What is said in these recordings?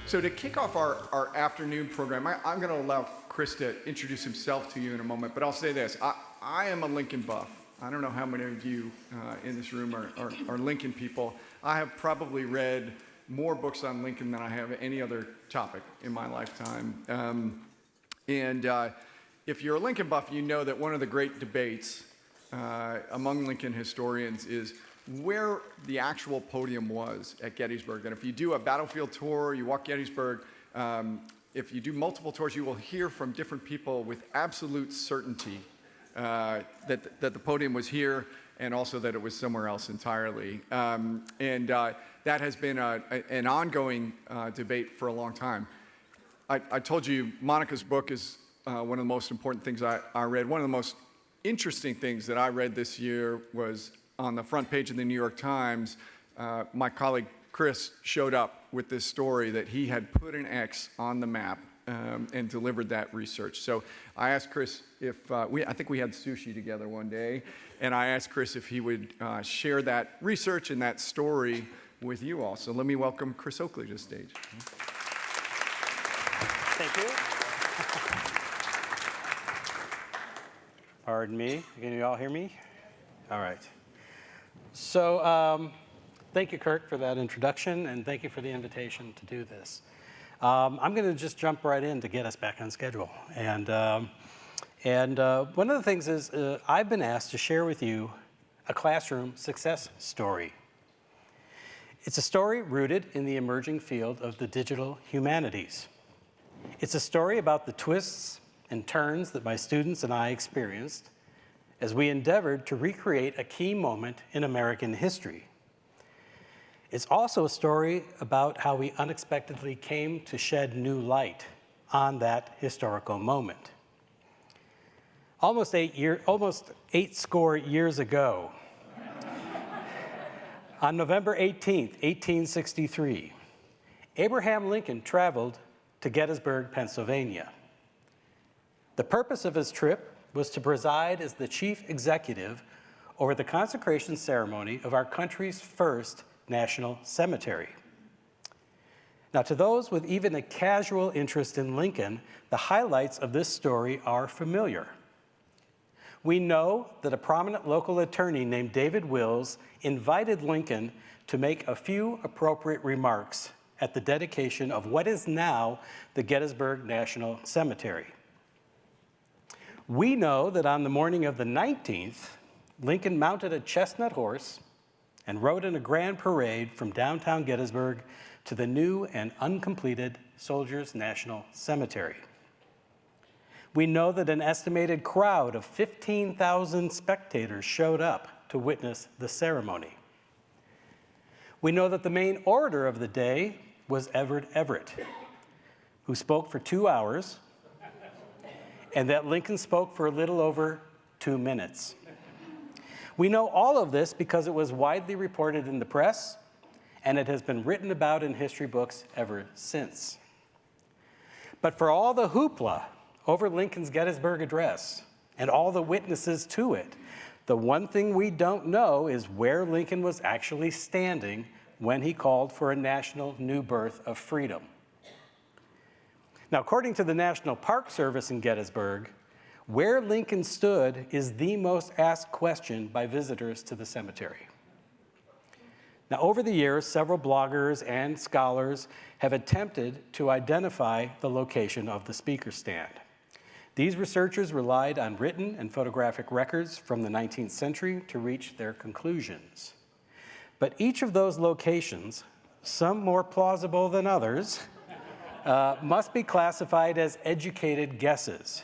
So to kick off our afternoon program, I'm going to allow Chris to introduce himself to you in a moment, but I'll say this. I am a Lincoln buff. I don't know how many of you in this room are Lincoln people. I have probably read more books on Lincoln than I have any other topic in my lifetime. If you're a Lincoln buff, you know that one of the great debates among Lincoln historians is where the actual podium was at Gettysburg. And if you do a battlefield tour, you walk Gettysburg, if you do multiple tours, you will hear from different people with absolute certainty that the podium was here and also that it was somewhere else entirely. That has been an ongoing debate for a long time. I told you Monica's book is one of the most important things I read. One of the most interesting things that I read this year was on the front page of the New York Times. My colleague Chris showed up with this story that he had put an X on the map and delivered that research. So I asked Chris if, I think we had sushi together one day, and I asked Chris if he would share that research and that story with you all. So let me welcome Chris Oakley to the stage. Thank you. Pardon me. Can you all hear me? All right. So thank you, Kirk, for that introduction, and thank you for the invitation to do this. I'm going to just jump right in to get us back on schedule. And one of the things is I've been asked to share with you a classroom success story. It's a story rooted in the emerging field of the digital humanities. It's a story about the twists and turns that my students and I experienced as we endeavored to recreate a key moment in American history. It's also a story about how we unexpectedly came to shed new light on that historical moment. Almost eight score years ago, on November 18th, 1863, Abraham Lincoln traveled to Gettysburg, Pennsylvania. The purpose of his trip was to preside as the chief executive over the consecration ceremony of our country's first national cemetery. Now, to those with even a casual interest in Lincoln, the highlights of this story are familiar. We know that a prominent local attorney named David Wills invited Lincoln to make a few appropriate remarks at the dedication of what is now the Gettysburg National Cemetery. We know that on the morning of the 19th, Lincoln mounted a chestnut horse and rode in a grand parade from downtown Gettysburg to the new and uncompleted Soldiers National Cemetery. We know that an estimated crowd of 15,000 spectators showed up to witness the ceremony. We know that the main orator of the day was Everett, who spoke for 2 hours, and that Lincoln spoke for a little over 2 minutes. We know all of this because it was widely reported in the press, and it has been written about in history books ever since. But for all the hoopla over Lincoln's Gettysburg Address and all the witnesses to it, the one thing we don't know is where Lincoln was actually standing when he called for a national new birth of freedom. Now, according to the National Park Service in Gettysburg, where Lincoln stood is the most asked question by visitors to the cemetery. Now, over the years, several bloggers and scholars have attempted to identify the location of the speaker stand. These researchers relied on written and photographic records from the 19th century to reach their conclusions. But each of those locations, some more plausible than others, must be classified as educated guesses,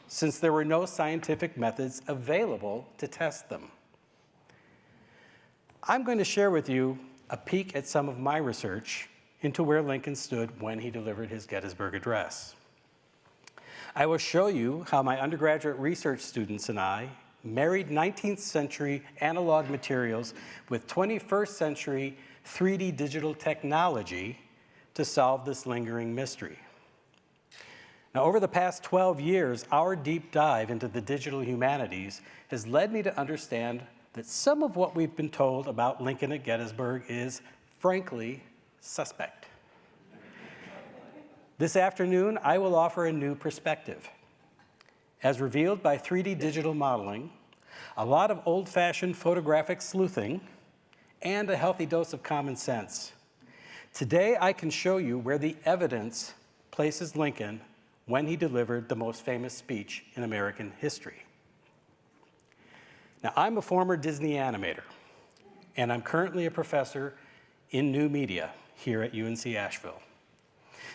since there were no scientific methods available to test them. I'm going to share with you a peek at some of my research into where Lincoln stood when he delivered his Gettysburg Address. I will show you how my undergraduate research students and I married 19th century analog materials with 21st century 3D digital technology to solve this lingering mystery. Now, over the past 12 years, our deep dive into the digital humanities has led me to understand that some of what we've been told about Lincoln at Gettysburg is, frankly, suspect. This afternoon, I will offer a new perspective. As revealed by 3D digital modeling, a lot of old-fashioned photographic sleuthing, and a healthy dose of common sense. Today, I can show you where the evidence places Lincoln when he delivered the most famous speech in American history. Now, I'm a former Disney animator, and I'm currently a professor in new media here at UNC Asheville.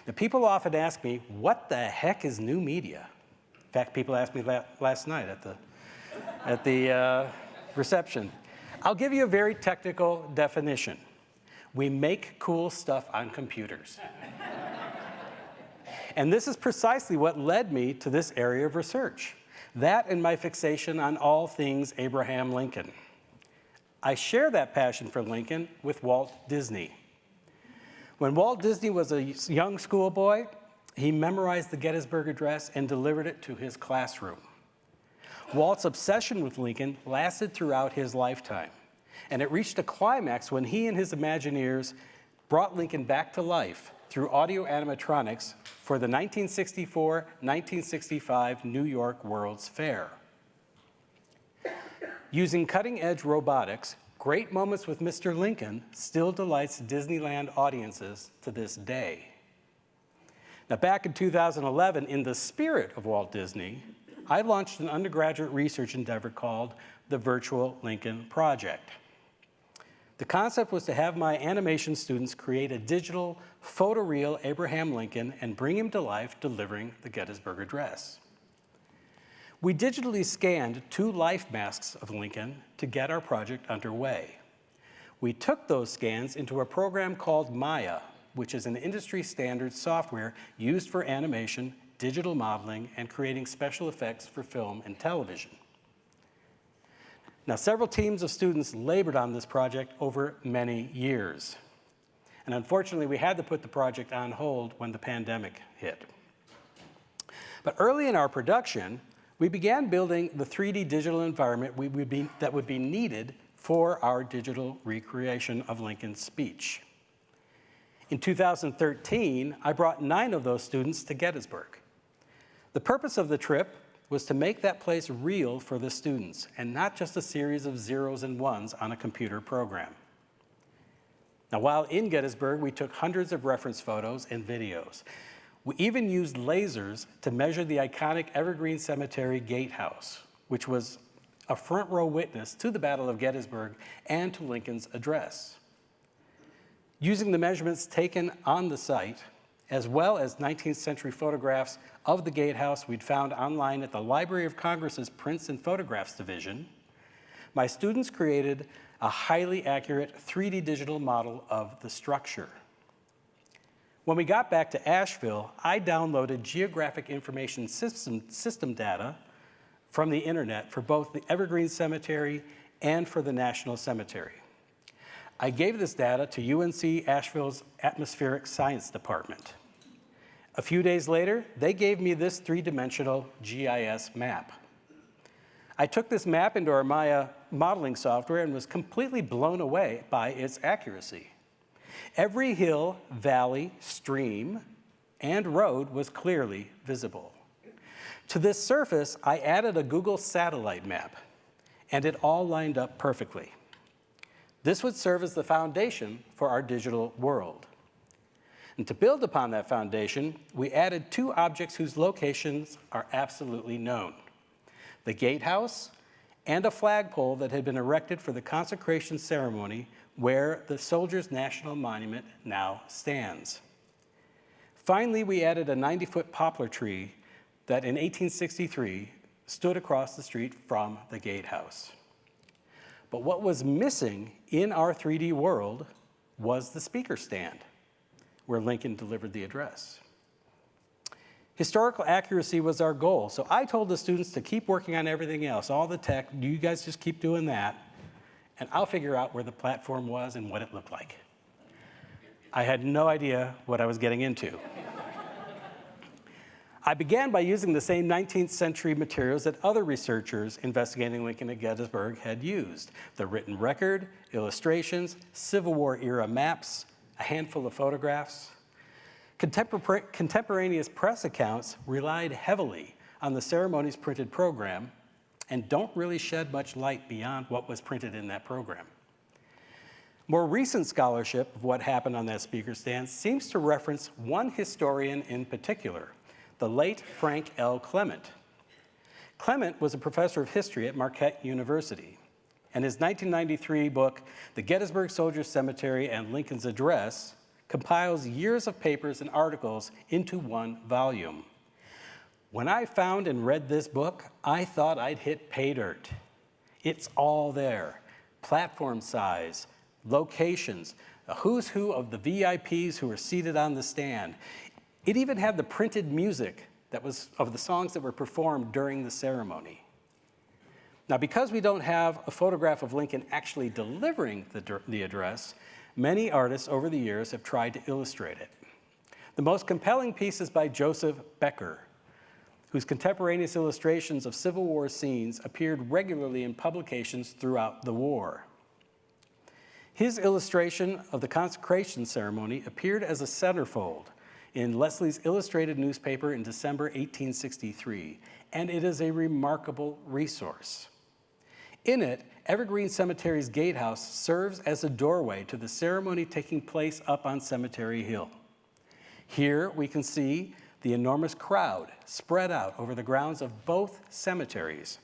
Now, people often ask me, what the heck is new media? In fact, people asked me last night at the reception. I'll give you a very technical definition. We make cool stuff on computers. And this is precisely what led me to this area of research. That and my fixation on all things Abraham Lincoln. I share that passion for Lincoln with Walt Disney. When Walt Disney was a young schoolboy, he memorized the Gettysburg Address and delivered it to his classroom. Walt's obsession with Lincoln lasted throughout his lifetime, and it reached a climax when he and his Imagineers brought Lincoln back to life through audio animatronics for the 1964-1965 New York World's Fair. Using cutting-edge robotics, Great Moments with Mr. Lincoln still delights Disneyland audiences to this day. Now, back in 2011, in the spirit of Walt Disney, I launched an undergraduate research endeavor called the Virtual Lincoln Project. The concept was to have my animation students create a digital photoreal Abraham Lincoln and bring him to life delivering the Gettysburg Address. We digitally scanned 2 life masks of Lincoln to get our project underway. We took those scans into a program called Maya, which is an industry standard software used for animation, digital modeling, and creating special effects for film and television. Now, several teams of students labored on this project over many years. And unfortunately, we had to put the project on hold when the pandemic hit. But early in our production, we began building the 3D digital environment that would be needed for our digital recreation of Lincoln's speech. In 2013, I brought 9 of those students to Gettysburg. The purpose of the trip was to make that place real for the students and not just a series of zeros and ones on a computer program. Now, while in Gettysburg, we took hundreds of reference photos and videos. We even used lasers to measure the iconic Evergreen Cemetery gatehouse, which was a front row witness to the Battle of Gettysburg and to Lincoln's address. Using the measurements taken on the site, as well as 19th century photographs of the gatehouse we'd found online at the Library of Congress's Prints and Photographs Division, my students created a highly accurate 3D digital model of the structure. When we got back to Asheville, I downloaded geographic information system data from the internet for both the Evergreen Cemetery and for the National Cemetery. I gave this data to UNC Asheville's Atmospheric Science Department. A few days later, they gave me this 3-dimensional GIS map. I took this map into our Maya modeling software and was completely blown away by its accuracy. Every hill, valley, stream, and road was clearly visible. To this surface, I added a Google satellite map, and it all lined up perfectly. This would serve as the foundation for our digital world. And to build upon that foundation, we added 2 objects whose locations are absolutely known: the gatehouse and a flagpole that had been erected for the consecration ceremony where the Soldiers' National Monument now stands. Finally, we added a 90-foot poplar tree that in 1863 stood across the street from the gatehouse. But what was missing in our 3D world was the speaker stand, where Lincoln delivered the address. Historical accuracy was our goal, so I told the students to keep working on everything else, all the tech. You guys just keep doing that, and I'll figure out where the platform was and what it looked like. I had no idea what I was getting into. I began by using the same 19th century materials that other researchers investigating Lincoln at Gettysburg had used: the written record, illustrations, Civil War era maps, a handful of photographs. Contemporaneous press accounts relied heavily on the ceremony's printed program and don't really shed much light beyond what was printed in that program. More recent scholarship of what happened on that speaker stand seems to reference one historian in particular, the late Frank L. Clement. Clement was a professor of history at Marquette University, and his 1993 book, The Gettysburg Soldiers' Cemetery and Lincoln's Address, compiles years of papers and articles into one volume. When I found and read this book, I thought I'd hit pay dirt. It's all there. Platform size, locations, a who's who of the VIPs who were seated on the stand. It even had the printed music that was of the songs that were performed during the ceremony. Now, because we don't have a photograph of Lincoln actually delivering the address, many artists over the years have tried to illustrate it. The most compelling piece is by Joseph Becker, whose contemporaneous illustrations of Civil War scenes appeared regularly in publications throughout the war. His illustration of the consecration ceremony appeared as a centerfold in Leslie's Illustrated newspaper in December 1863, and it is a remarkable resource. In it, Evergreen Cemetery's gatehouse serves as a doorway to the ceremony taking place up on Cemetery Hill. Here we can see the enormous crowd spread out over the grounds of both cemeteries.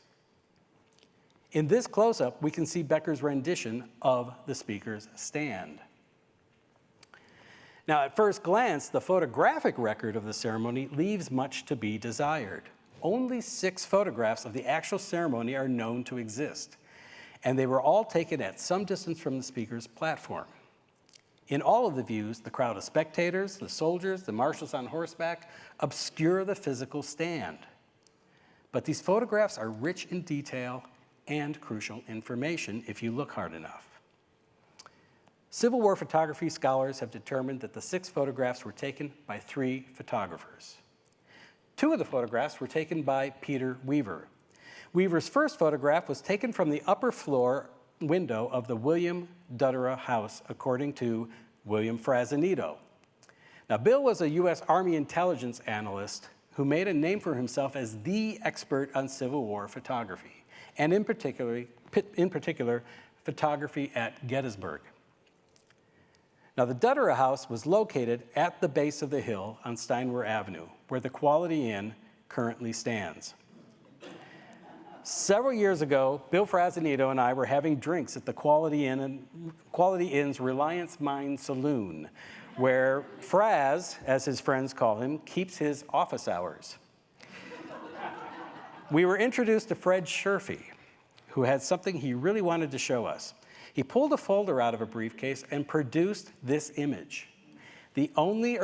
In this close-up, we can see Becker's rendition of the speaker's stand. Now, at first glance, the photographic record of the ceremony leaves much to be desired. Only 6 photographs of the actual ceremony are known to exist, and they were all taken at some distance from the speaker's platform. In all of the views, the crowd of spectators, the soldiers, the marshals on horseback obscure the physical stand. But these photographs are rich in detail and crucial information if you look hard enough. Civil War photography scholars have determined that the 6 photographs were taken by 3 photographers. 2 of the photographs were taken by Peter Weaver. Weaver's first photograph was taken from the upper floor window of the William Duttera House, according to William Frazanito. Now, Bill was a U.S. Army intelligence analyst who made a name for himself as the expert on Civil War photography, and in particular, photography at Gettysburg. Now, the Duttera House was located at the base of the hill on Steinwehr Avenue, where the Quality Inn currently stands. Several years ago, Bill Frazanito and I were having drinks at the Quality Inn's Reliance Mine Saloon, where Fraz, as his friends call him, keeps his office hours. We were introduced to Fred Sherfy, who had something he really wanted to show us. He pulled a folder out of a briefcase and produced this image, the only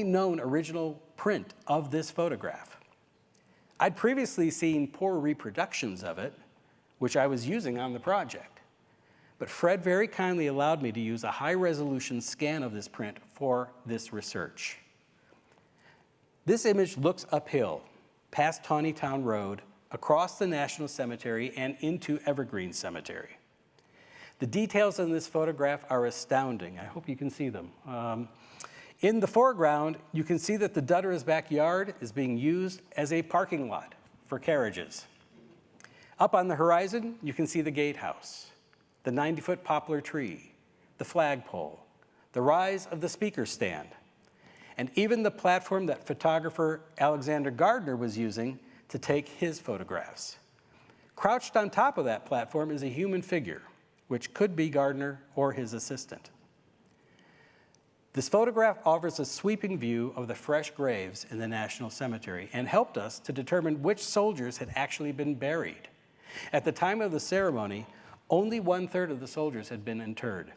known original print of this photograph. I'd previously seen poor reproductions of it, which I was using on the project. But Fred very kindly allowed me to use a high-resolution scan of this print for this research. This image looks uphill, past Tawnytown Road, across the National Cemetery, and into Evergreen Cemetery. The details in this photograph are astounding. I hope you can see them. In the foreground, you can see that the Duttera's backyard is being used as a parking lot for carriages. Up on the horizon, you can see the gatehouse, the 90-foot poplar tree, the flagpole, the rise of the speaker stand, and even the platform that photographer Alexander Gardner was using to take his photographs. Crouched on top of that platform is a human figure, which could be Gardner or his assistant. This photograph offers a sweeping view of the fresh graves in the National Cemetery and helped us to determine which soldiers had actually been buried. At the time of the ceremony, only 1/3 of the soldiers had been interred.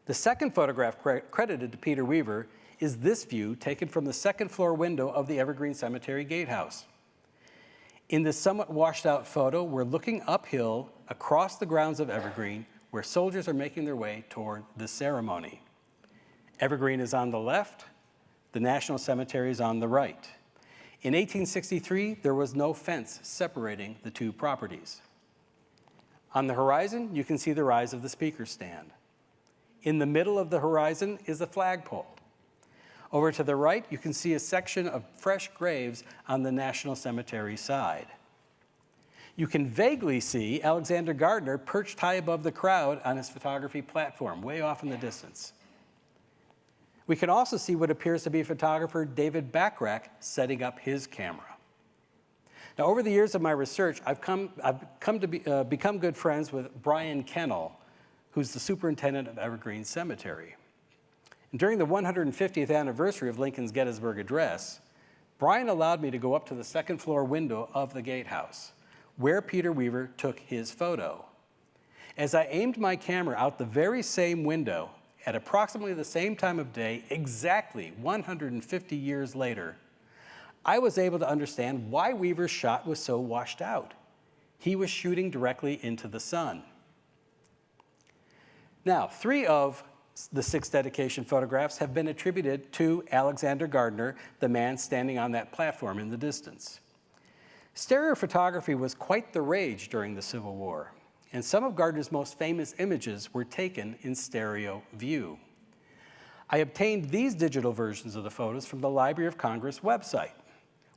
The second photograph credited to Peter Weaver is this view taken from the second-floor window of the Evergreen Cemetery gatehouse. In this somewhat washed-out photo, we're looking uphill across the grounds of Evergreen, where soldiers are making their way toward the ceremony. Evergreen is on the left, the National Cemetery is on the right. In 1863, there was no fence separating the 2 properties. On the horizon, you can see the rise of the speaker stand. In the middle of the horizon is the flagpole, Over to the right, you can see a section of fresh graves on the National Cemetery side. You can vaguely see Alexander Gardner perched high above the crowd on his photography platform, way off in the distance. We can also see what appears to be photographer David Backrack setting up his camera. Now, over the years of my research, I've come to become good friends with Brian Kennel, who's the superintendent of Evergreen Cemetery. And during the 150th anniversary of Lincoln's Gettysburg Address, Brian allowed me to go up to the second floor window of the gatehouse, where Peter Weaver took his photo. As I aimed my camera out the very same window, at approximately the same time of day, exactly 150 years later, I was able to understand why Weaver's shot was so washed out. He was shooting directly into the sun. Now, 3 of the 6 dedication photographs have been attributed to Alexander Gardner, the man standing on that platform in the distance. Stereo photography was quite the rage during the Civil War, and some of Gardner's most famous images were taken in stereo view. I obtained these digital versions of the photos from the Library of Congress website,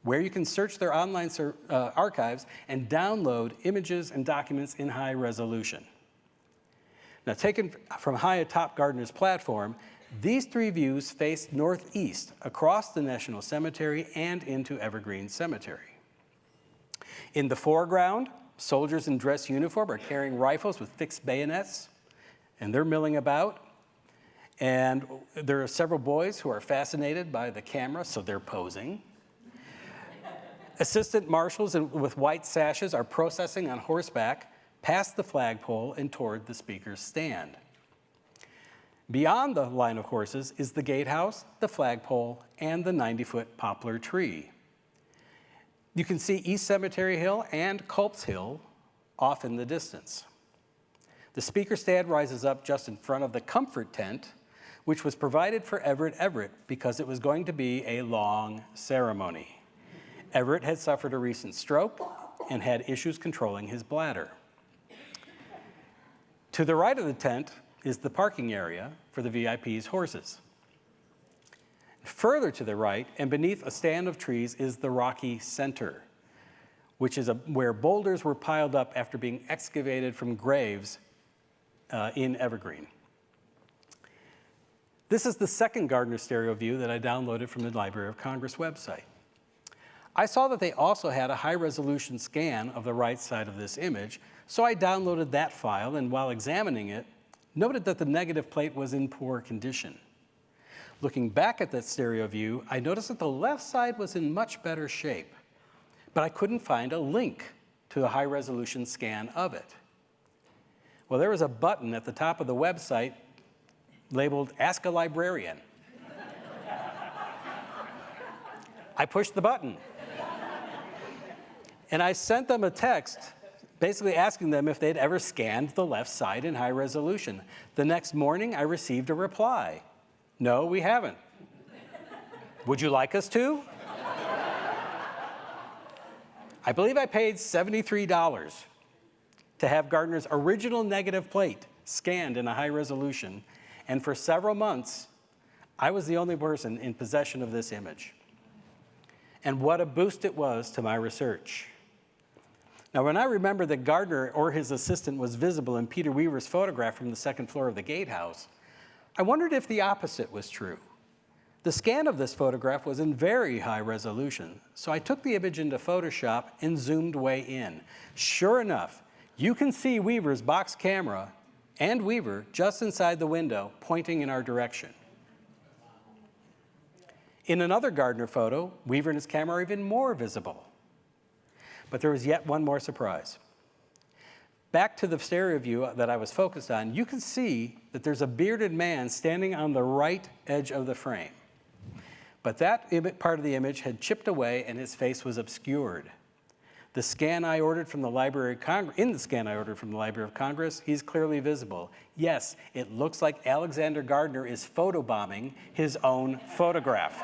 where you can search their online archives and download images and documents in high resolution. Now, taken from high atop Gardner's platform, these 3 views face northeast across the National Cemetery and into Evergreen Cemetery. In the foreground, soldiers in dress uniform are carrying rifles with fixed bayonets, and they're milling about. And there are several boys who are fascinated by the camera, so they're posing. Assistant marshals with white sashes are processing on horseback past the flagpole and toward the speaker's stand. Beyond the line of horses is the gatehouse, the flagpole, and the 90-foot poplar tree. You can see East Cemetery Hill and Culp's Hill off in the distance. The speaker stand rises up just in front of the comfort tent, which was provided for Everett because it was going to be a long ceremony. Everett had suffered a recent stroke and had issues controlling his bladder. To the right of the tent is the parking area for the VIP's horses. Further to the right and beneath a stand of trees is the Rocky Center, which is where boulders were piled up after being excavated from graves in Evergreen. This is the second Gardner stereo view that I downloaded from the Library of Congress website. I saw that they also had a high-resolution scan of the right side of this image, so I downloaded that file, and while examining it, noted that the negative plate was in poor condition. Looking back at that stereo view, I noticed that the left side was in much better shape, but I couldn't find a link to the high-resolution scan of it. Well, there was a button at the top of the website labeled Ask a Librarian. I pushed the button. And I sent them a text basically asking them if they'd ever scanned the left side in high resolution. The next morning, I received a reply. No, we haven't. Would you like us to? I believe I paid $73 to have Gardner's original negative plate scanned in a high resolution, and for several months, I was the only person in possession of this image. And what a boost it was to my research. Now, when I remember that Gardner or his assistant was visible in Peter Weaver's photograph from the second floor of the gatehouse, I wondered if the opposite was true. The scan of this photograph was in very high resolution, so I took the image into Photoshop and zoomed way in. Sure enough, you can see Weaver's box camera and Weaver just inside the window, pointing in our direction. In another Gardner photo, Weaver and his camera are even more visible. But there was yet one more surprise. Back to the stereo view that I was focused on, you can see that there's a bearded man standing on the right edge of the frame. But that part of the image had chipped away and his face was obscured. In the scan I ordered from the Library of Congress, he's clearly visible. Yes, it looks like Alexander Gardner is photobombing his own photograph.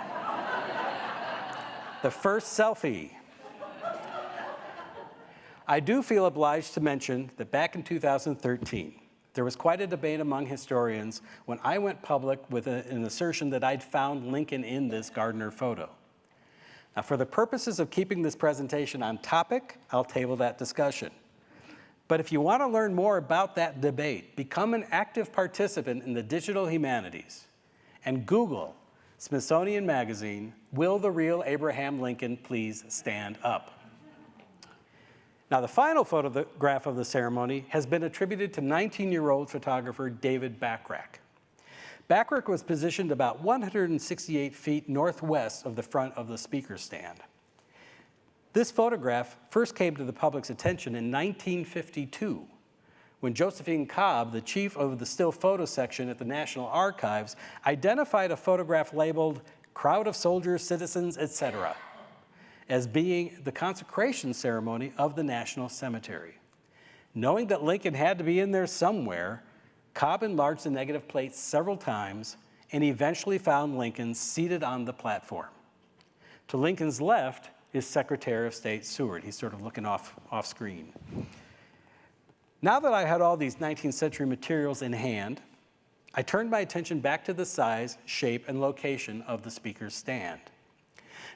The first selfie. I do feel obliged to mention that back in 2013, there was quite a debate among historians when I went public with an assertion that I'd found Lincoln in this Gardner photo. Now, for the purposes of keeping this presentation on topic, I'll table that discussion. But if you want to learn more about that debate, become an active participant in the digital humanities and Google Smithsonian Magazine, "Will the Real Abraham Lincoln Please Stand Up?" Now, the final photograph of the ceremony has been attributed to 19-year-old photographer David Bachrach. Bachrach was positioned about 168 feet northwest of the front of the speaker stand. This photograph first came to the public's attention in 1952, when Josephine Cobb, the chief of the still photo section at the National Archives, identified a photograph labeled "Crowd of Soldiers, Citizens, etc." as being the consecration ceremony of the National Cemetery. Knowing that Lincoln had to be in there somewhere, Cobb enlarged the negative plate several times and eventually found Lincoln seated on the platform. To Lincoln's left is Secretary of State Seward. He's sort of looking off screen. Now that I had all these 19th century materials in hand, I turned my attention back to the size, shape, and location of the speaker's stand.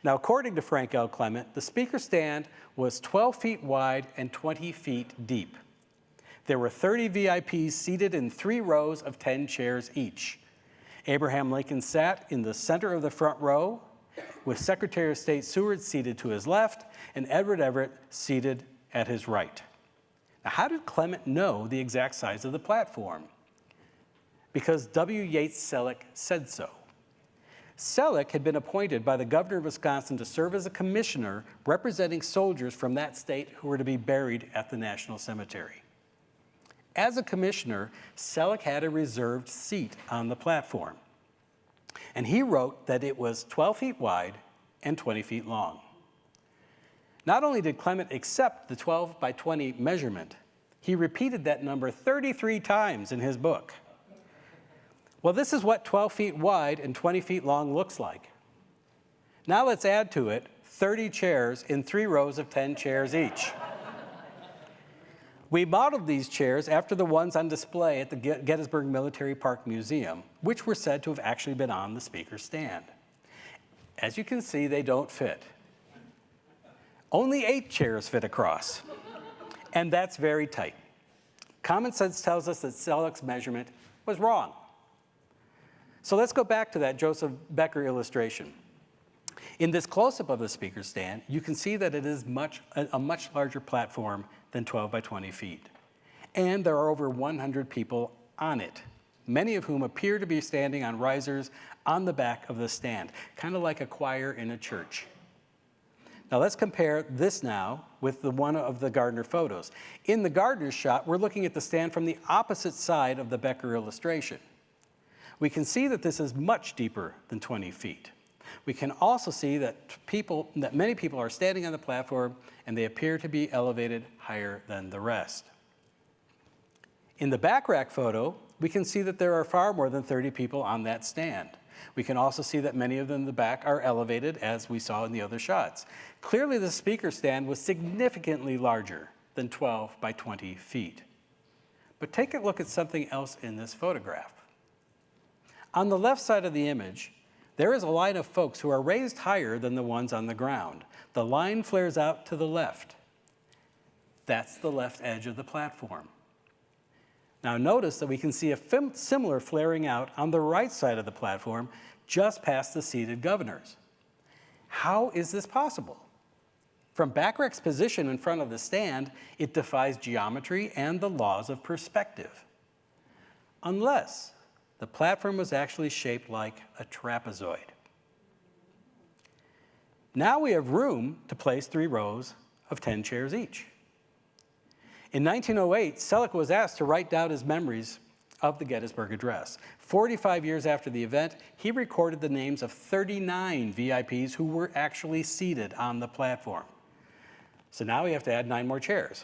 Now, according to Frank L. Clement, the speaker stand was 12 feet wide and 20 feet deep. There were 30 VIPs seated in 3 rows of 10 chairs each. Abraham Lincoln sat in the center of the front row, with Secretary of State Seward seated to his left and Edward Everett seated at his right. Now, how did Clement know the exact size of the platform? Because W. Yates Selleck said so. Selleck had been appointed by the governor of Wisconsin to serve as a commissioner representing soldiers from that state who were to be buried at the National Cemetery. As a commissioner, Selleck had a reserved seat on the platform, and he wrote that it was 12 feet wide and 20 feet long. Not only did Clement accept the 12 by 20 measurement, he repeated that number 33 times in his book. Well, this is what 12 feet wide and 20 feet long looks like. Now let's add to it 30 chairs in 3 rows of 10 chairs each. We modeled these chairs after the ones on display at the Gettysburg Military Park Museum, which were said to have actually been on the speaker's stand. As you can see, they don't fit. Only 8 chairs fit across, and that's very tight. Common sense tells us that Selleck's measurement was wrong. So let's go back to that Joseph Becker illustration. In this close-up of the speaker stand, you can see that it is a much larger platform than 12 by 20 feet. And there are over 100 people on it, many of whom appear to be standing on risers on the back of the stand, kind of like a choir in a church. Now let's compare this now with the one of the Gardner photos. In the Gardner shot, we're looking at the stand from the opposite side of the Becker illustration. We can see that this is much deeper than 20 feet. We can also see that many people are standing on the platform and they appear to be elevated higher than the rest. In the Bachrach photo, we can see that there are far more than 30 people on that stand. We can also see that many of them in the back are elevated, as we saw in the other shots. Clearly, the speaker stand was significantly larger than 12 by 20 feet. But take a look at something else in this photograph. On the left side of the image, there is a line of folks who are raised higher than the ones on the ground. The line flares out to the left. That's the left edge of the platform. Now notice that we can see a similar flaring out on the right side of the platform, just past the seated governors. How is this possible? From Bachrach's position in front of the stand, it defies geometry and the laws of perspective. Unless the platform was actually shaped like a trapezoid. Now we have room to place 3 rows of 10 chairs each. In 1908, Selleck was asked to write down his memories of the Gettysburg Address. 45 years after the event, he recorded the names of 39 VIPs who were actually seated on the platform. So now we have to add 9 more chairs.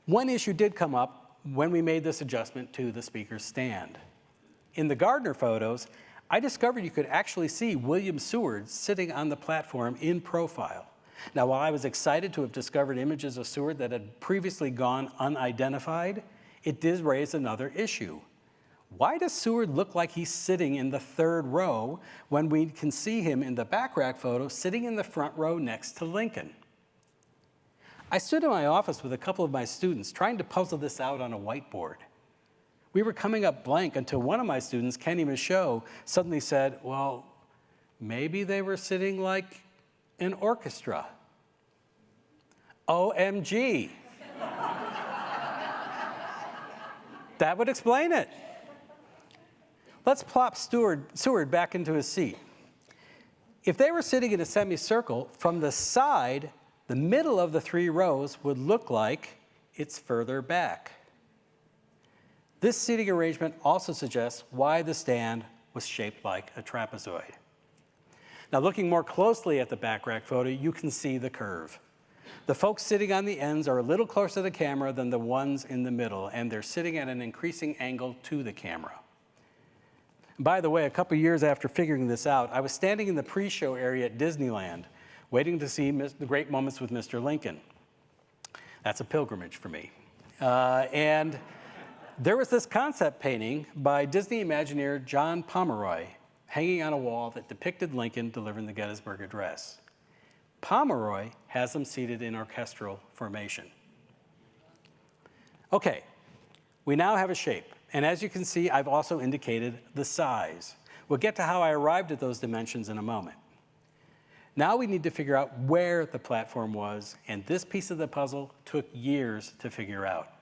One issue did come up when we made this adjustment to the speaker's stand. In the Gardner photos, I discovered you could actually see William Seward sitting on the platform in profile. Now, while I was excited to have discovered images of Seward that had previously gone unidentified, it did raise another issue. Why does Seward look like he's sitting in the third row when we can see him in the back rack photo sitting in the front row next to Lincoln? I stood in my office with a couple of my students trying to puzzle this out on a whiteboard. We were coming up blank until one of my students, Kenny Michaud, suddenly said, well, maybe they were sitting like an orchestra. OMG. That would explain it. Let's plop Seward back into his seat. If they were sitting in a semicircle, from the side, the middle of the three rows would look like it's further back. This seating arrangement also suggests why the stand was shaped like a trapezoid. Now, looking more closely at the back rack photo, you can see the curve. The folks sitting on the ends are a little closer to the camera than the ones in the middle, and they're sitting at an increasing angle to the camera. By the way, a couple years after figuring this out, I was standing in the pre-show area at Disneyland, waiting to see the great moments with Mr. Lincoln. That's a pilgrimage for me. And there was this concept painting by Disney Imagineer John Pomeroy hanging on a wall that depicted Lincoln delivering the Gettysburg Address. Pomeroy has them seated in orchestral formation. Okay, we now have a shape. And as you can see, I've also indicated the size. We'll get to how I arrived at those dimensions in a moment. Now we need to figure out where the platform was, and this piece of the puzzle took years to figure out.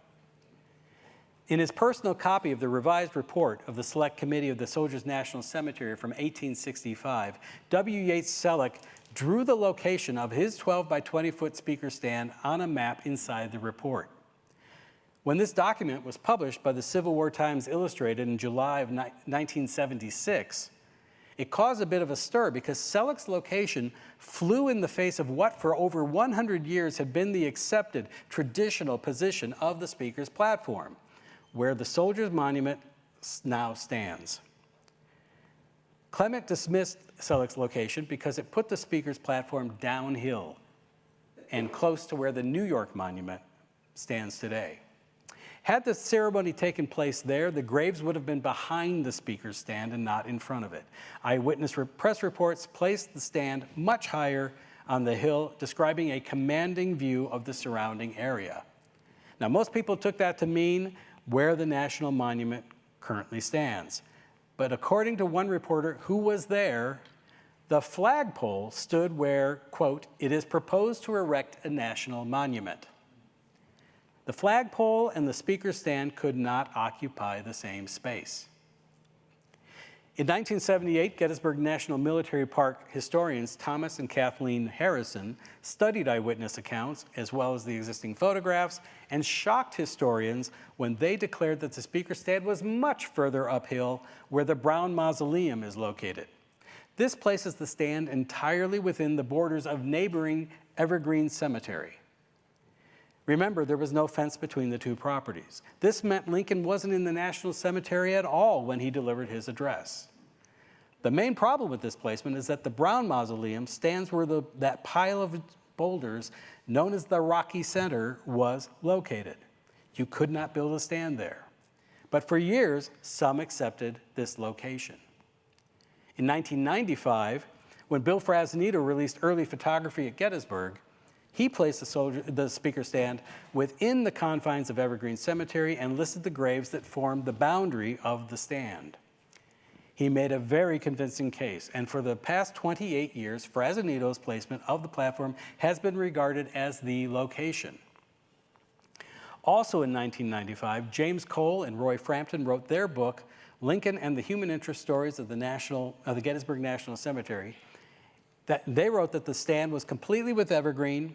In his personal copy of the revised report of the Select Committee of the Soldiers National Cemetery from 1865, W. Yates Selleck drew the location of his 12 by 20 foot speaker stand on a map inside the report. When this document was published by the Civil War Times Illustrated in July of 1976, it caused a bit of a stir because Selleck's location flew in the face of what for over 100 years had been the accepted traditional position of the speaker's platform, where the Soldiers' Monument now stands. Clement dismissed Selleck's location because it put the speaker's platform downhill and close to where the New York Monument stands today. Had the ceremony taken place there, the graves would have been behind the speaker's stand and not in front of it. Eyewitness press reports placed the stand much higher on the hill, describing a commanding view of the surrounding area. Now, most people took that to mean where the National Monument currently stands. But according to one reporter who was there, the flagpole stood where, quote, it is proposed to erect a national monument. The flagpole and the speaker's stand could not occupy the same space. In 1978, Gettysburg National Military Park historians Thomas and Kathleen Harrison studied eyewitness accounts as well as the existing photographs and shocked historians when they declared that the speaker's stand was much further uphill where the Brown Mausoleum is located. This places the stand entirely within the borders of neighboring Evergreen Cemetery. Remember, there was no fence between the two properties. This meant Lincoln wasn't in the National Cemetery at all when he delivered his address. The main problem with this placement is that the Brown Mausoleum stands where that pile of boulders known as the Rocky Center was located. You could not build a stand there. But for years, some accepted this location. In 1995, when Bill Frazanito released early photography at Gettysburg, he placed the speaker stand within the confines of Evergreen Cemetery and listed the graves that formed the boundary of the stand. He made a very convincing case, and for the past 28 years, Frazanito's placement of the platform has been regarded as the location. Also in 1995, James Cole and Roy Frampton wrote their book, Lincoln and the Human Interest Stories of the Gettysburg National Cemetery. They wrote that the stand was completely with Evergreen,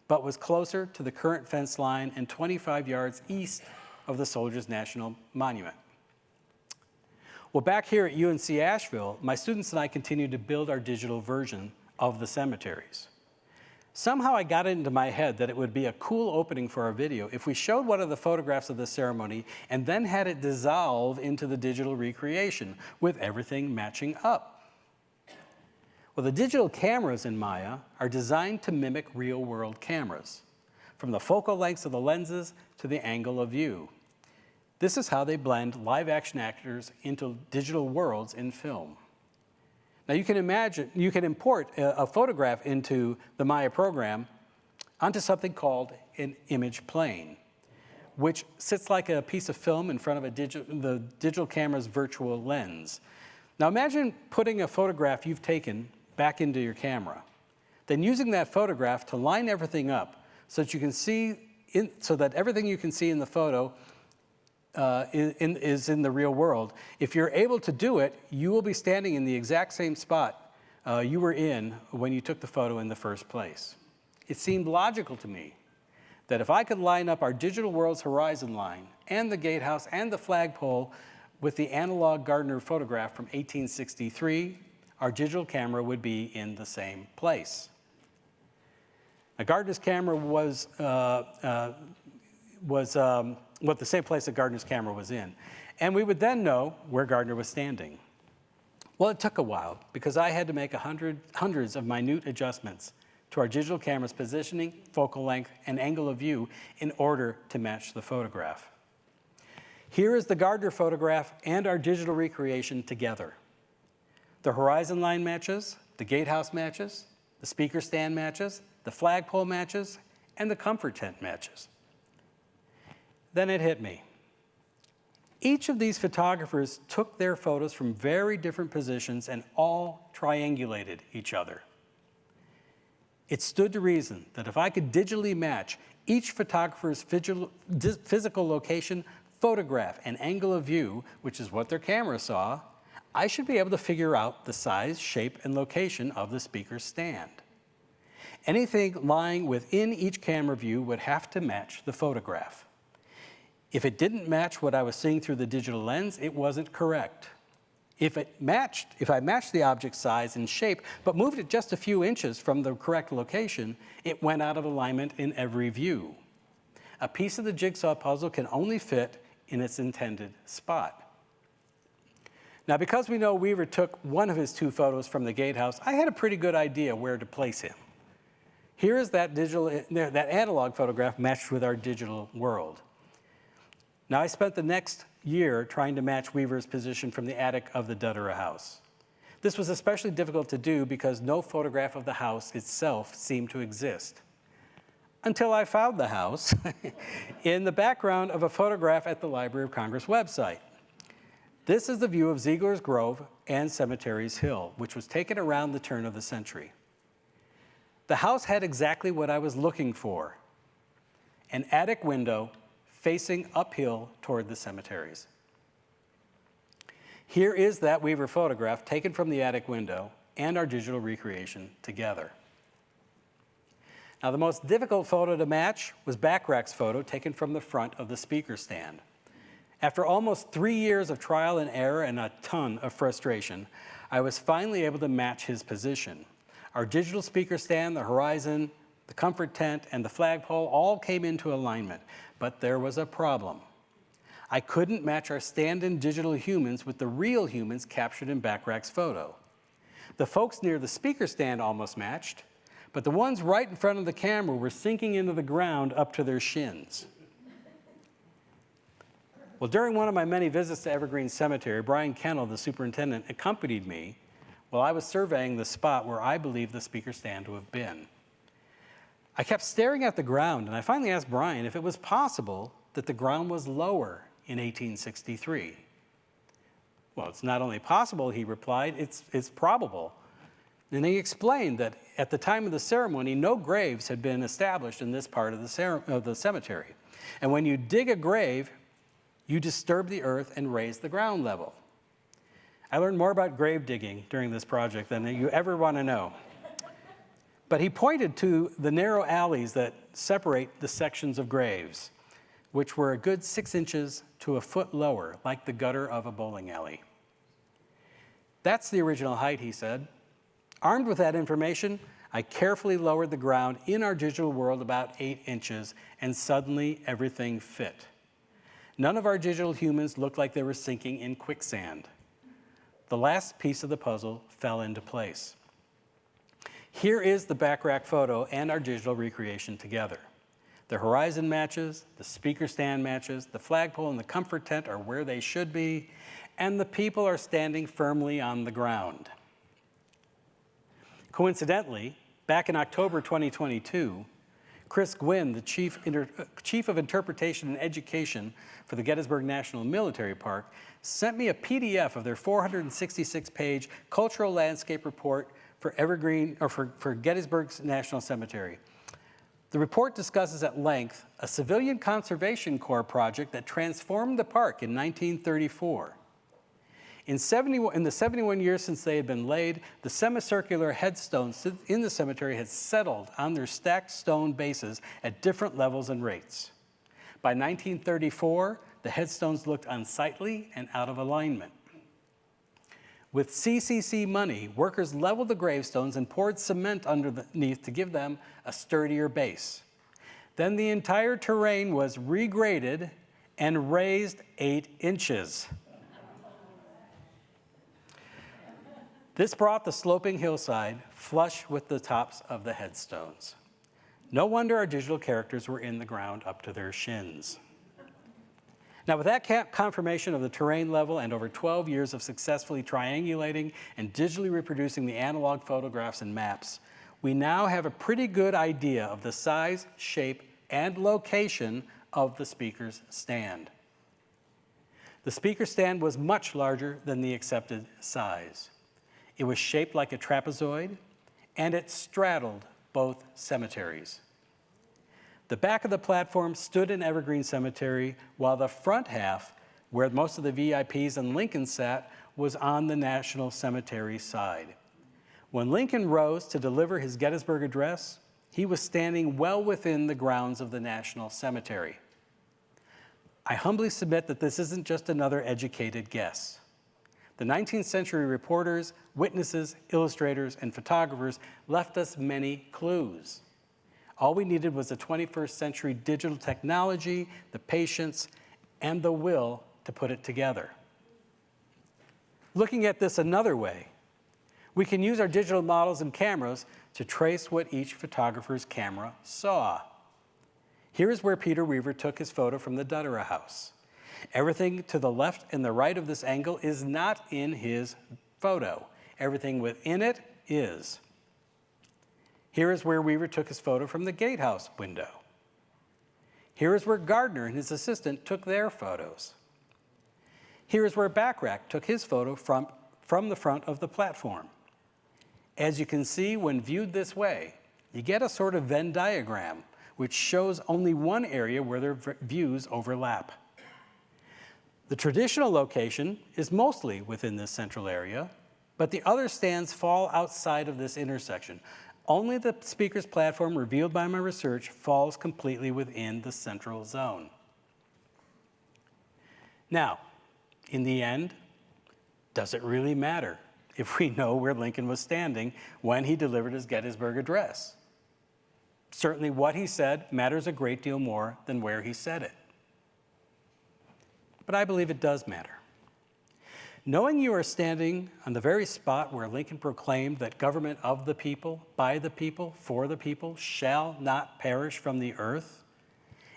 but was closer to the current fence line and 25 yards east of the Soldiers' National Monument. Well, back here at UNC Asheville, my students and I continued to build our digital version of the cemeteries. Somehow I got it into my head that it would be a cool opening for our video if we showed one of the photographs of the ceremony and then had it dissolve into the digital recreation with everything matching up. Well, the digital cameras in Maya are designed to mimic real-world cameras, from the focal lengths of the lenses to the angle of view. This is how they blend live-action actors into digital worlds in film. Now you can import a photograph into the Maya program onto something called an image plane, which sits like a piece of film in front of the digital camera's virtual lens. Now imagine putting a photograph you've taken back into your camera, then using that photograph to line everything up so that you can see, so that everything you can see in the photo is in the real world. If you're able to do it, you will be standing in the exact same spot you were in when you took the photo in the first place. It seemed logical to me that if I could line up our digital world's horizon line and the gatehouse and the flagpole with the analog Gardner photograph from 1863, our digital camera would be in the same place. Now, Gardner's camera was the same place that Gardner's camera was in. And we would then know where Gardner was standing. Well, it took a while because I had to make hundreds of minute adjustments to our digital camera's positioning, focal length, and angle of view in order to match the photograph. Here is the Gardner photograph and our digital recreation together. The horizon line matches, the gatehouse matches, the speaker stand matches, the flagpole matches, and the comfort tent matches. Then it hit me. Each of these photographers took their photos from very different positions and all triangulated each other. It stood to reason that if I could digitally match each photographer's physical location, photograph, and angle of view, which is what their camera saw, I should be able to figure out the size, shape, and location of the speaker's stand. Anything lying within each camera view would have to match the photograph. If it didn't match what I was seeing through the digital lens, it wasn't correct. If I matched the object size and shape, but moved it just a few inches from the correct location, it went out of alignment in every view. A piece of the jigsaw puzzle can only fit in its intended spot. Now, because we know Weaver took one of his two photos from the gatehouse, I had a pretty good idea where to place him. Here is that analog photograph matched with our digital world. Now, I spent the next year trying to match Weaver's position from the attic of the Duttera house. This was especially difficult to do because no photograph of the house itself seemed to exist. Until I found the house in the background of a photograph at the Library of Congress website. This is the view of Ziegler's Grove and Cemetery's Hill, which was taken around the turn of the century. The house had exactly what I was looking for: an attic window facing uphill toward the cemeteries. Here is that Weaver photograph taken from the attic window and our digital recreation together. Now, the most difficult photo to match was Backrack's photo taken from the front of the speaker stand. After almost 3 years of trial and error and a ton of frustration, I was finally able to match his position. Our digital speaker stand, the horizon, the comfort tent, and the flagpole all came into alignment, but there was a problem. I couldn't match our stand-in digital humans with the real humans captured in Backrack's photo. The folks near the speaker stand almost matched, but the ones right in front of the camera were sinking into the ground up to their shins. Well, during one of my many visits to Evergreen Cemetery, Brian Kennel, the superintendent, accompanied me while I was surveying the spot where I believed the speaker stand to have been. I kept staring at the ground, and I finally asked Brian if it was possible that the ground was lower in 1863. Well, it's not only possible, he replied, it's probable. And he explained that at the time of the ceremony, no graves had been established in this part of the cemetery. And when you dig a grave, you disturb the earth and raise the ground level. I learned more about grave digging during this project than you ever want to know. But he pointed to the narrow alleys that separate the sections of graves, which were a good 6 inches to a foot lower, like the gutter of a bowling alley. That's the original height, he said. Armed with that information, I carefully lowered the ground in our digital world about 8 inches, and suddenly everything fit. None of our digital humans looked like they were sinking in quicksand. The last piece of the puzzle fell into place. Here is the Backrack photo and our digital recreation together. The horizon matches, the speaker stand matches, the flagpole and the comfort tent are where they should be, and the people are standing firmly on the ground. Coincidentally, back in October 2022, Chris Gwynn, the Chief of Interpretation and Education for the Gettysburg National Military Park, sent me a PDF of their 466-page cultural landscape report for Gettysburg's National Cemetery. The report discusses at length a civilian conservation corps project that transformed the park in 1934. In the 71 years since they had been laid, the semicircular headstones in the cemetery had settled on their stacked stone bases at different levels and rates. By 1934, the headstones looked unsightly and out of alignment. With CCC money, workers leveled the gravestones and poured cement underneath to give them a sturdier base. Then the entire terrain was regraded and raised 8 inches. This brought the sloping hillside flush with the tops of the headstones. No wonder our digital characters were in the ground up to their shins. Now, with that confirmation of the terrain level and over 12 years of successfully triangulating and digitally reproducing the analog photographs and maps, we now have a pretty good idea of the size, shape, and location of the speaker's stand. The speaker stand was much larger than the accepted size. It was shaped like a trapezoid, and it straddled both cemeteries. The back of the platform stood in Evergreen Cemetery, while the front half, where most of the VIPs and Lincoln sat, was on the National Cemetery side. When Lincoln rose to deliver his Gettysburg Address, he was standing well within the grounds of the National Cemetery. I humbly submit that this isn't just another educated guess. The 19th century reporters, witnesses, illustrators, and photographers left us many clues. All we needed was the 21st century digital technology, the patience, and the will to put it together. Looking at this another way, we can use our digital models and cameras to trace what each photographer's camera saw. Here is where Peter Weaver took his photo from the Duttera house. Everything to the left and the right of this angle is not in his photo. Everything within it is. Here is where Weaver took his photo from the gatehouse window. Here is where Gardner and his assistant took their photos. Here is where Backrack took his photo from the front of the platform. As you can see, when viewed this way, you get a sort of Venn diagram, which shows only one area where their views overlap. The traditional location is mostly within this central area, but the other stands fall outside of this intersection. Only the speaker's platform revealed by my research falls completely within the central zone. Now, in the end, does it really matter if we know where Lincoln was standing when he delivered his Gettysburg Address? Certainly what he said matters a great deal more than where he said it. But I believe it does matter. Knowing you are standing on the very spot where Lincoln proclaimed that government of the people, by the people, for the people, shall not perish from the earth,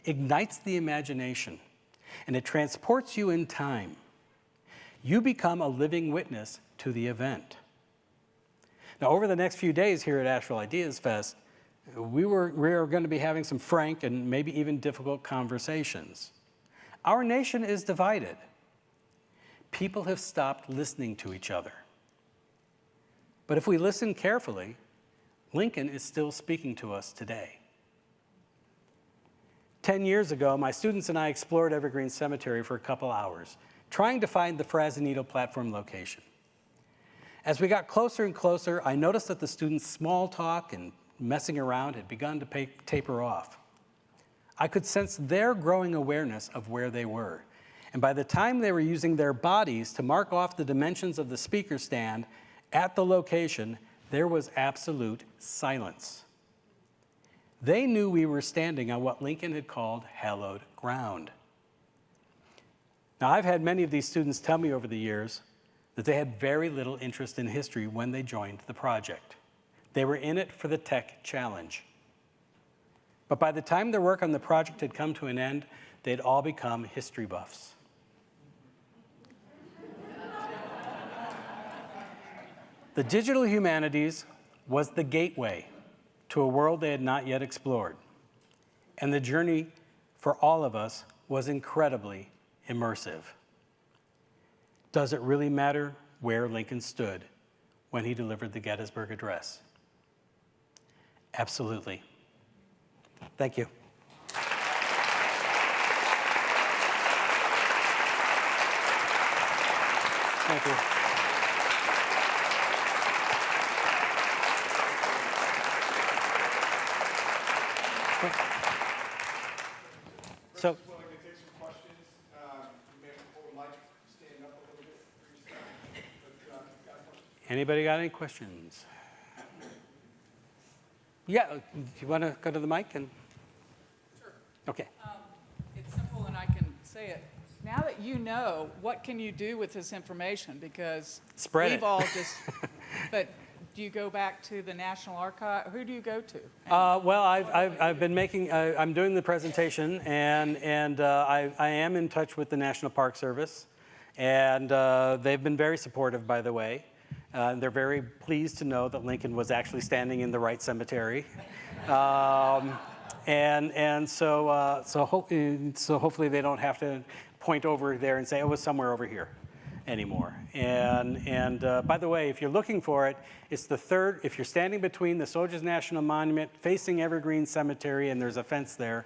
ignites the imagination, and it transports you in time. You become a living witness to the event. Now, over the next few days here at Asheville Ideas Fest, we are going to be having some frank and maybe even difficult conversations. Our nation is divided. People have stopped listening to each other. But if we listen carefully, Lincoln is still speaking to us today. 10 years ago, my students and I explored Evergreen Cemetery for a couple hours, trying to find the Frazanito platform location. As we got closer and closer, I noticed that the students' small talk and messing around had begun to taper off. I could sense their growing awareness of where they were. And by the time they were using their bodies to mark off the dimensions of the speaker stand at the location, there was absolute silence. They knew we were standing on what Lincoln had called hallowed ground. Now, I've had many of these students tell me over the years that they had very little interest in history when they joined the project. They were in it for the tech challenge. But by the time their work on the project had come to an end, they'd all become history buffs. The digital humanities was the gateway to a world they had not yet explored. And the journey for all of us was incredibly immersive. Does it really matter where Lincoln stood when he delivered the Gettysburg Address? Absolutely. Thank you. Thank you. So, willing to take some questions. You may hold the mic, stand up a little bit for each side. But, anybody got any questions? Yeah, do you want to go to the mic? Sure. Okay. It's simple and I can say it. Now that you know, what can you do with this information? Because Spread we've it. all just, but do you go back to the National Archive? Who do you go to? Well, I've been making, I'm doing the presentation, and I am in touch with the National Park Service, and they've been very supportive, by the way. They're very pleased to know that Lincoln was actually standing in the right cemetery. So hopefully they don't have to point over there and say, oh, it was somewhere over here anymore. And by the way, if you're looking for it, it's the third, if you're standing between the Soldiers National Monument facing Evergreen Cemetery, and there's a fence there,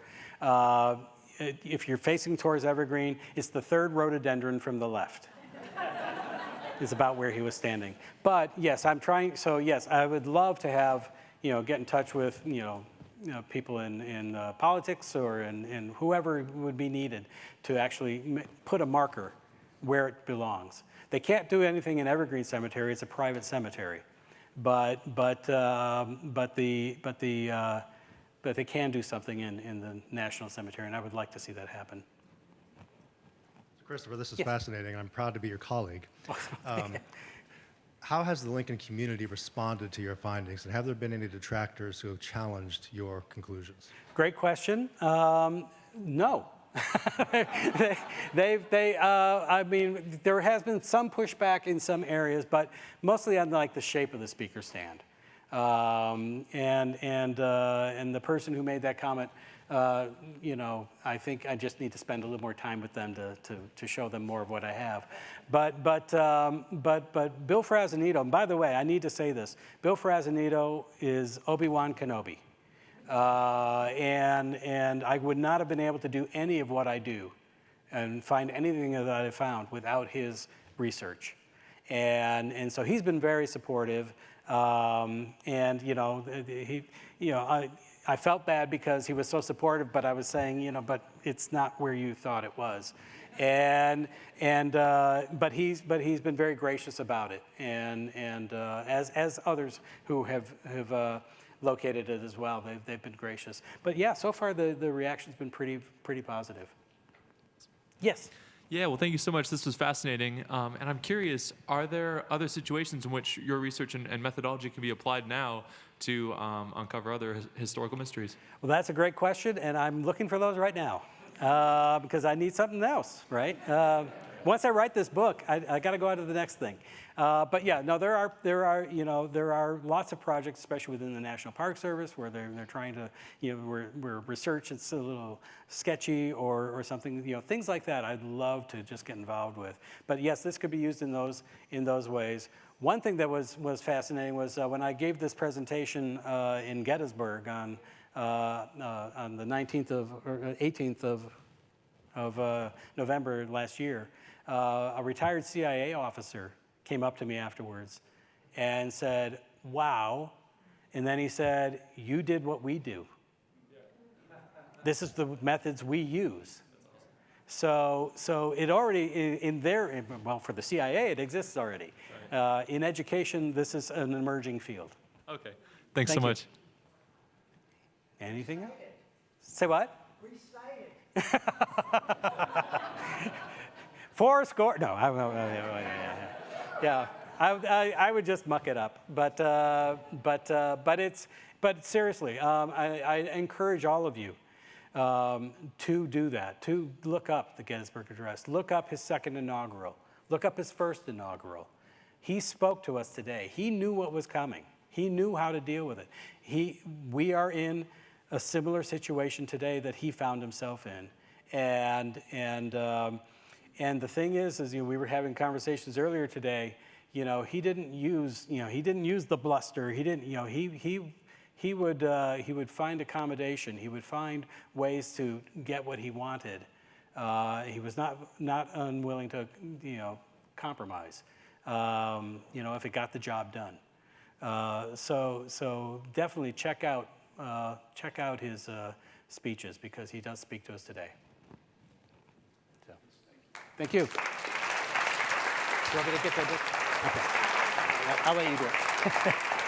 if you're facing towards Evergreen, it's the third rhododendron from the left. Is about where he was standing. But yes, I'm trying, so yes, I would love to have, get in touch with, people in politics or in whoever would be needed to actually put a marker where it belongs. They can't do anything in Evergreen Cemetery, it's a private cemetery. But they can do something in the National Cemetery, and I would like to see that happen. Christopher, this is Yes. fascinating. I'm proud to be your colleague. How has the Lincoln community responded to your findings, and have there been any detractors who have challenged your conclusions? Great question. No. I mean, there has been some pushback in some areas, but mostly on like the shape of the speaker stand. And the person who made that comment, I think I just need to spend a little more time with them to show them more of what I have. But Bill Frazanito, and by the way, I need to say this, Bill Frazanito is Obi-Wan Kenobi. And I would not have been able to do any of what I do and find anything that I found without his research. And so he's been very supportive. I felt bad because he was so supportive, but I was saying, but it's not where you thought it was. But he's been very gracious about it, as others who have located it as well, they've been gracious. But yeah, so far the reaction's been pretty positive. Yes. Yeah, well, thank you so much. This was fascinating. And I'm curious, are there other situations in which your research and methodology can be applied now to uncover other historical mysteries? Well, that's a great question, and I'm looking for those right now because I need something else, right? Once I write this book, I got to go on to the next thing. But yeah, no, there are lots of projects, especially within the National Park Service, where they're trying to, where research is a little sketchy or something, things like that. I'd love to just get involved with. But yes, this could be used in those ways. One thing that was fascinating was when I gave this presentation in Gettysburg on the 19th or 18th of November last year. A retired CIA officer came up to me afterwards and said, wow. And then he said, you did what we do. This is the methods we use. So it already, well, for the CIA, it exists already. Right. In education, this is an emerging field. Okay. Thanks so Thank you. much. Anything else? Say what? Recite it. 4 score. No, yeah. I would just muck it up, but But seriously, I encourage all of you to do that, to look up the Gettysburg Address, look up his second inaugural, look up his first inaugural. He spoke to us today. He knew what was coming. He knew how to deal with it. We are in a similar situation today that he found himself in. And the thing is we were having conversations earlier today. He didn't use the bluster. He didn't, he would find accommodation. He would find ways to get what he wanted. He was not unwilling to, compromise. If it got the job done. So definitely check out his speeches, because he does speak to us today. So, thank you. You want me to get that? Okay. I'll let you do it.